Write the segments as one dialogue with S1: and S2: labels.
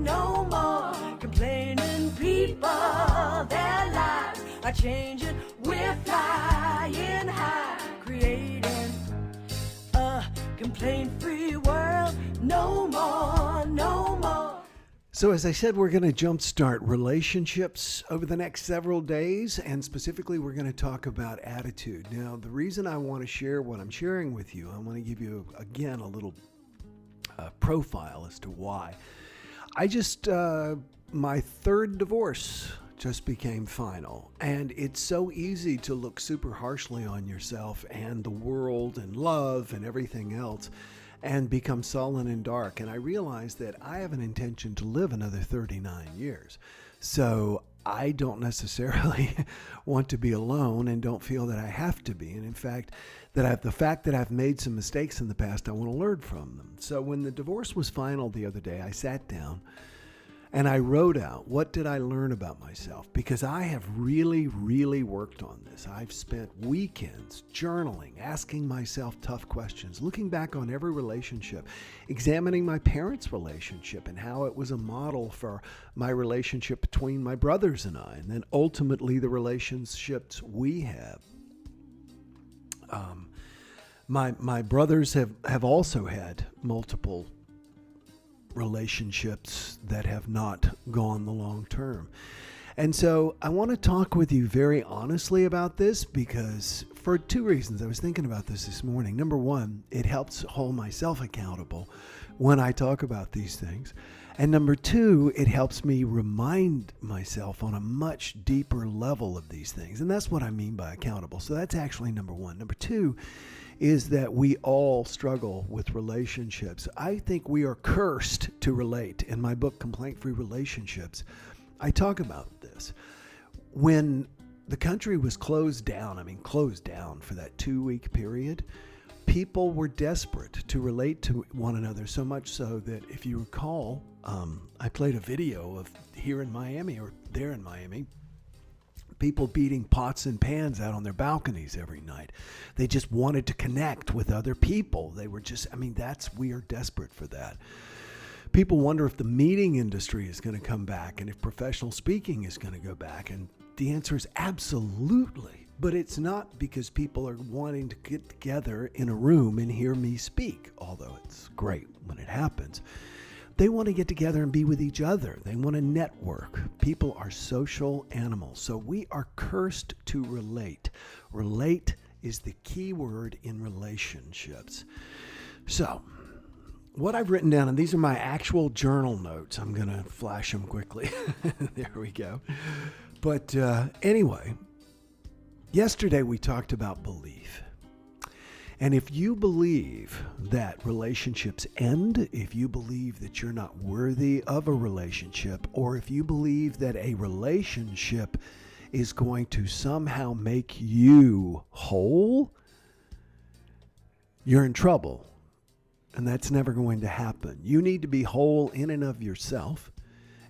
S1: no more complaining people. Their lives are changing. We're flying high, creating a complaint-free world. No more, no more.
S2: So as I said, we're going to jumpstart relationships over the next several days, and specifically we're going to talk about attitude. Now, the reason I want to share what I'm sharing with you, I want to give you, again, a little profile as to why. My third divorce just became final, and it's so easy to look super harshly on yourself and the world and love and everything else and become sullen and dark. And I realized that I have an intention to live another 39 years. So I don't necessarily want to be alone and don't feel that I have to be. And in fact, the fact that I've made some mistakes in the past, I want to learn from them. So when the divorce was final the other day, I sat down and I wrote out, what did I learn about myself? Because I have really, really worked on this. I've spent weekends journaling, asking myself tough questions, looking back on every relationship, examining my parents' relationship and how it was a model for my relationship between my brothers and I, and then ultimately the relationships we have. My brothers have also had multiple relationships that have not gone the long term. And so I want to talk with you very honestly about this because for two reasons. I was thinking about this morning. Number one, it helps hold myself accountable when I talk about these things. And number two, it helps me remind myself on a much deeper level of these things. And that's what I mean by accountable. So that's actually number one. Number two is that we all struggle with relationships. I think we are cursed to relate. In my book, Complaint-Free Relationships, I talk about this. When the country was closed down for that 2-week period, people were desperate to relate to one another, so much so that if you recall, I played a video of here in Miami or there in Miami, people beating pots and pans out on their balconies every night. They just wanted to connect with other people. They were just, we are desperate for that. People wonder if the meeting industry is going to come back and if professional speaking is going to go back. And the answer is absolutely. But it's not because people are wanting to get together in a room and hear me speak, although it's great when it happens. They want to get together and be with each other. They want to network. People are social animals. So we are cursed to relate. Relate is the key word in relationships. So what I've written down, and these are my actual journal notes. I'm going to flash them quickly. There we go. But anyway, yesterday we talked about belief. And if you believe that relationships end, if you believe that you're not worthy of a relationship, or if you believe that a relationship is going to somehow make you whole, you're in trouble. And that's never going to happen. You need to be whole in and of yourself.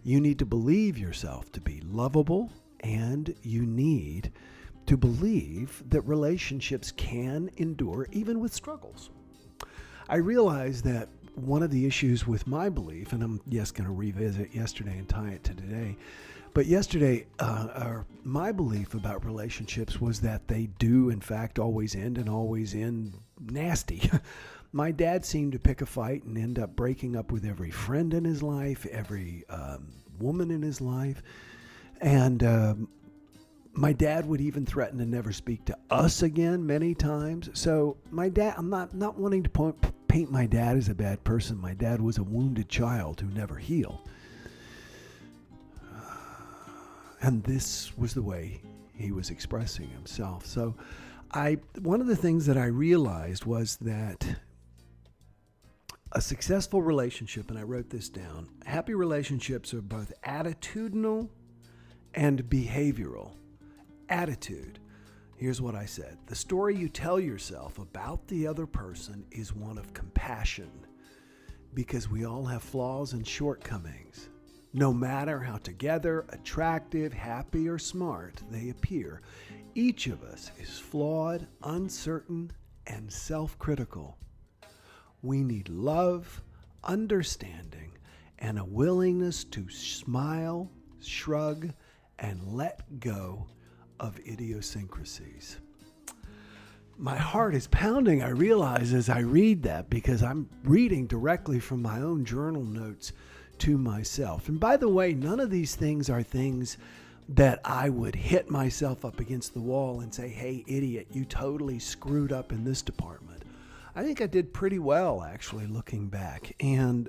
S2: You need to believe yourself to be lovable, and you need to believe that relationships can endure even with struggles. I realize that one of the issues with my belief, and I'm going to revisit yesterday and tie it to today, but yesterday, my belief about relationships was that they do, in fact, always end and always end nasty. My dad seemed to pick a fight and end up breaking up with every friend in his life, every woman in his life, and my dad would even threaten to never speak to us again many times. So my dad, I'm not wanting to paint my dad as a bad person. My dad was a wounded child who never healed. And this was the way he was expressing himself. So one of the things that I realized was that a successful relationship, and I wrote this down, happy relationships are both attitudinal and behavioral. Attitude. Here's what I said. The story you tell yourself about the other person is one of compassion, because we all have flaws and shortcomings. No matter how together, attractive, happy, or smart they appear, each of us is flawed, uncertain, and self-critical. We need love, understanding, and a willingness to smile, shrug, and let go of idiosyncrasies. My heart is pounding, I realize, as I read that, because I'm reading directly from my own journal notes to myself. And by the way, none of these things are things that I would hit myself up against the wall and say, hey, idiot, you totally screwed up in this department. I think I did pretty well, actually, looking back. And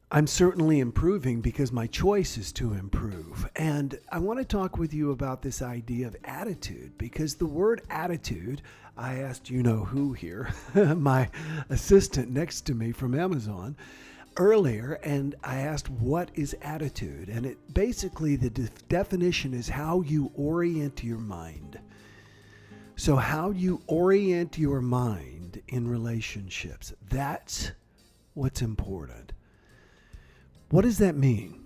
S2: I'm certainly improving because my choice is to improve. And I want to talk with you about this idea of attitude, because the word attitude, I asked who here, my assistant next to me from Amazon, earlier, and I asked, what is attitude? And it basically, the definition is how you orient your mind. So how you orient your mind in relationships, that's what's important. What does that mean?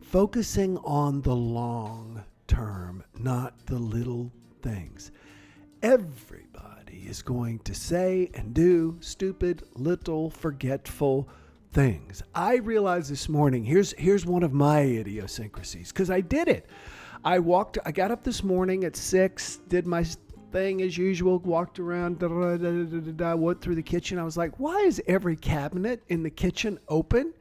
S2: Focusing on the long term, not the little things. Everybody is going to say and do stupid, little, forgetful things. I realized this morning, here's one of my idiosyncrasies, because I did it. I got up this morning at 6, did my thing as usual, walked around, went through the kitchen. I was like, why is every cabinet in the kitchen open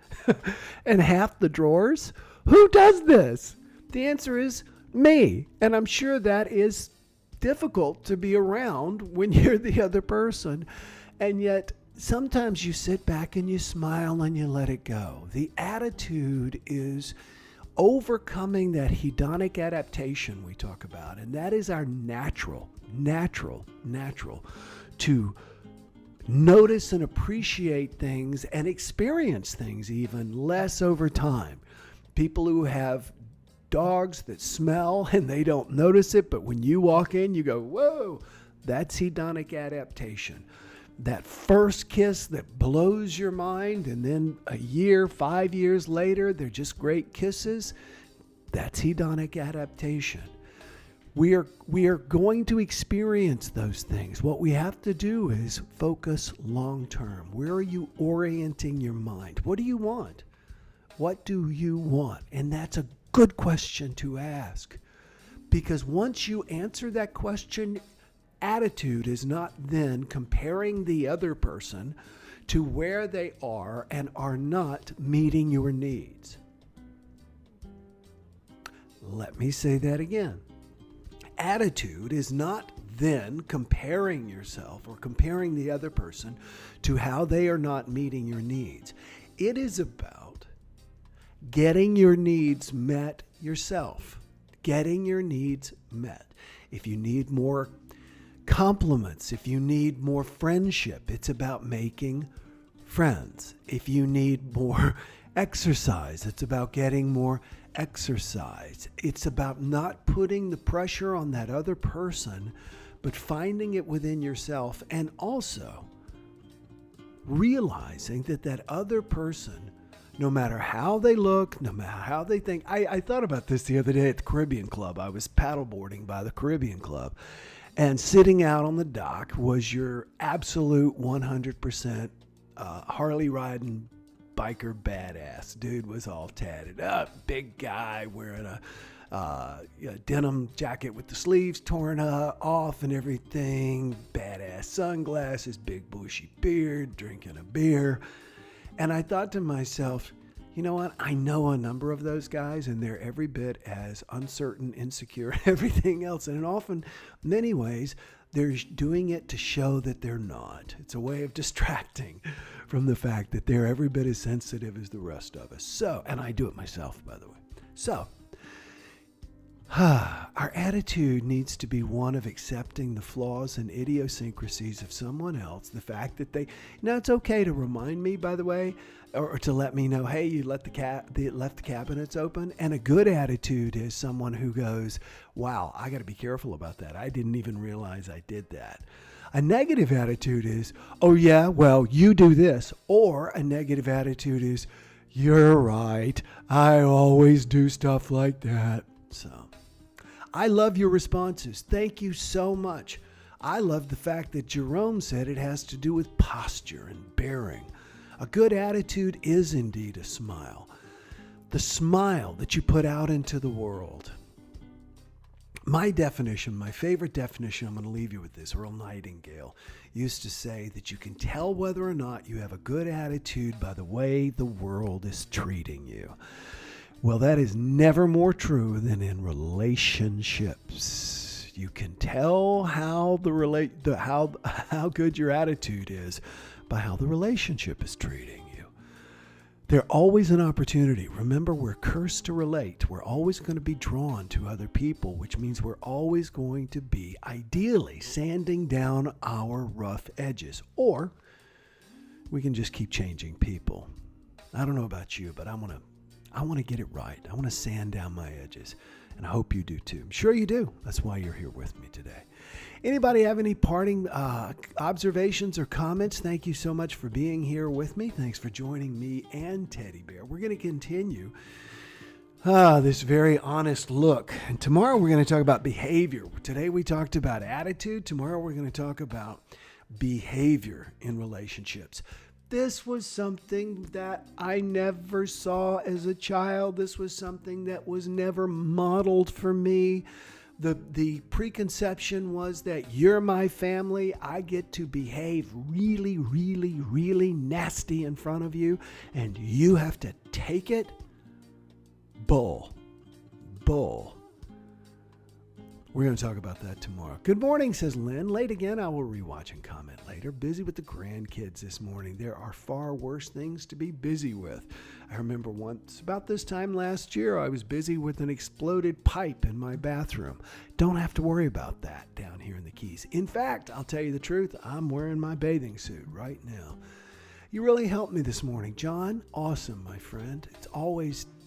S2: and half the drawers? Who does this? The answer is me. And I'm sure that is difficult to be around when you're the other person. And yet sometimes you sit back and you smile and you let it go. The attitude is overcoming that hedonic adaptation we talk about. And that is our natural to notice and appreciate things and experience things even less over time. People who have dogs that smell and they don't notice it, but when you walk in, you go, whoa, that's hedonic adaptation. That first kiss that blows your mind, and then a year, 5 years later, they're just great kisses. That's hedonic adaptation. We are going to experience those things. What we have to do is focus long term. Where are you orienting your mind? What do you want? What do you want? And that's a good question to ask. Because once you answer that question, attitude is not then comparing the other person to where they are and are not meeting your needs. Let me say that again. Attitude is not then comparing yourself or comparing the other person to how they are not meeting your needs. It is about getting your needs met yourself. Getting your needs met. If you need more compliments, if you need more friendship, it's about making friends. If you need more exercise, it's about getting more exercise. It's about not putting the pressure on that other person, but finding it within yourself, and also realizing that other person, no matter how they look, no matter how they think. I thought about this the other day at the Caribbean Club. I was paddleboarding by the Caribbean Club, and sitting out on the dock was your absolute 100% Harley riding biker badass. Dude was all tatted up, big guy wearing a denim jacket with the sleeves torn off and everything, badass sunglasses, big bushy beard, drinking a beer. And I thought to myself, you know what? I know a number of those guys, and they're every bit as uncertain, insecure, everything else. And often, many ways, they're doing it to show that they're not. It's a way of distracting from the fact that they're every bit as sensitive as the rest of us. So, and I do it myself, by the way. So, our attitude needs to be one of accepting the flaws and idiosyncrasies of someone else. The fact that it's okay to remind me, by the way, or to let me know, hey, you left the cabinets open. And a good attitude is someone who goes, wow, I got to be careful about that. I didn't even realize I did that. A negative attitude is, oh yeah, well, you do this. Or a negative attitude is, you're right, I always do stuff like that. So, I love your responses. Thank you so much. I love the fact that Jerome said it has to do with posture and bearing. A good attitude is indeed a smile. The smile that you put out into the world. My definition, my favorite definition, I'm going to leave you with this. Earl Nightingale used to say that you can tell whether or not you have a good attitude by the way the world is treating you. Well, that is never more true than in relationships. You can tell how how good your attitude is by how the relationship is treating you. There's always an opportunity. Remember, we're cursed to relate. We're always going to be drawn to other people, which means we're always going to be, ideally, sanding down our rough edges. Or we can just keep changing people. I don't know about you, but I want to get it right. I want to sand down my edges. And I hope you do too. I'm sure you do. That's why you're here with me today. Anybody have any parting observations or comments? Thank you so much for being here with me. Thanks for joining me and Teddy Bear. We're going to continue this very honest look. And tomorrow we're going to talk about behavior. Today we talked about attitude. Tomorrow we're going to talk about behavior in relationships. This was something that I never saw as a child. This was something that was never modeled for me. The preconception was that you're my family. I get to behave really, really, really nasty in front of you, and you have to take it. Bull. We're going to talk about that tomorrow. Good morning, says Lynn. Late again. I will rewatch and comment later. Busy with the grandkids this morning. There are far worse things to be busy with. I remember once, about this time last year, I was busy with an exploded pipe in my bathroom. Don't have to worry about that down here in the Keys. In fact, I'll tell you the truth, I'm wearing my bathing suit right now. You really helped me this morning, John. Awesome, my friend.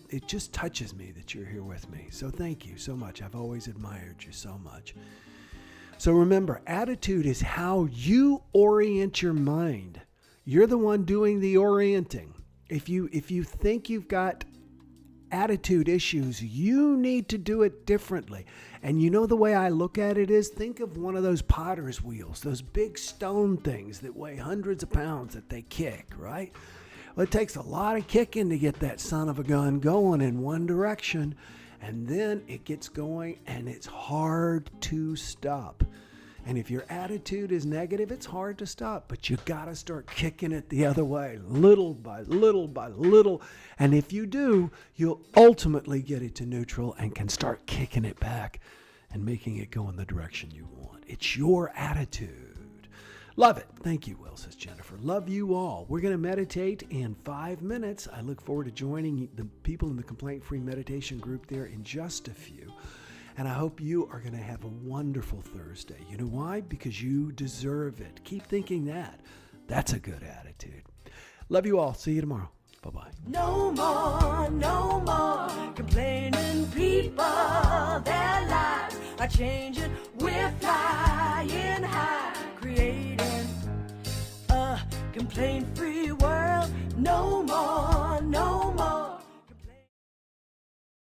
S2: It just touches me that you're here with me. So thank you so much. I've always admired you so much. So remember, attitude is how you orient your mind. You're the one doing the orienting. If you think you've got attitude issues, you need to do it differently. And you know the way I look at it is, think of one of those potter's wheels, those big stone things that weigh hundreds of pounds that they kick, right? Well, it takes a lot of kicking to get that son of a gun going in one direction, and then it gets going and it's hard to stop. And if your attitude is negative, it's hard to stop, but you got to start kicking it the other way, little by little by little. And if you do, you'll ultimately get it to neutral and can start kicking it back and making it go in the direction you want. It's your attitude. Love it. Thank you, Will, says Jennifer. Love you all. We're going to meditate in 5 minutes. I look forward to joining the people in the complaint-free meditation group there in just a few. And I hope you are going to have a wonderful Thursday. You know why? Because you deserve it. Keep thinking that. That's a good attitude. Love you all. See you tomorrow. Bye-bye.
S1: No more complaining people. Their lives are changing. We're flying high, creating a complaint-free world. No